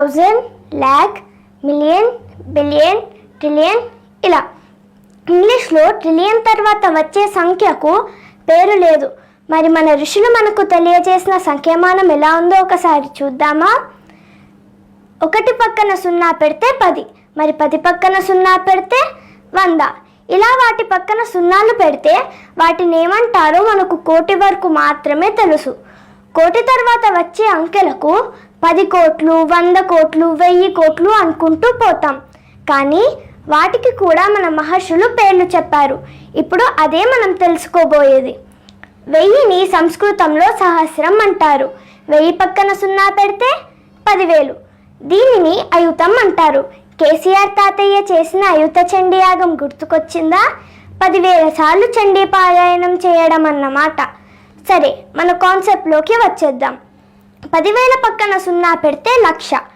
Thousand, lakh, million, billion, trillion ఇలా. ఇంగ్లీష్లో trillion తర్వాత వచ్చే సంఖ్యకు పేరు లేదు. మరి మన ఋషులు మనకు తెలియజేసిన సంఖ్యామానం ఎలా ఉందో ఒకసారి చూద్దామా? 1 పక్కన 0 పెడితే 10, మరి 10 పక్కన 0 పెడితే 100. ఇలా వాటి పక్కన సున్నాలు పెడితే వాటిని ఏమంటారో మనకు కోటి వరకు మాత్రమే తెలుసు. కోటి తర్వాత వచ్చే అంకెలకు 10 కోట్లు, 100 కోట్లు, 1000 కోట్లు అనుకుంటూ పోతాం. కానీ వాటికి కూడా మన మహర్షులు పేర్లు చెప్పారు. ఇప్పుడు అదే మనం తెలుసుకోబోయేది. 1000ని సంస్కృతంలో సహస్రం అంటారు. 1000 పక్కన 0 పెడితే 10,000. దీనిని అయుతం అంటారు. కేసీఆర్ తాతయ్య చేసిన అయుత చండీ యాగం గుర్తుకొచ్చిందా? 10,000 సార్లు చండీ పారాయణం చేయడం అన్నమాట. సరే, మన కాన్సెప్ట్లోకి వచ్చేద్దాం. 10,000 పక్కన 0 పెడితే 1,00,000.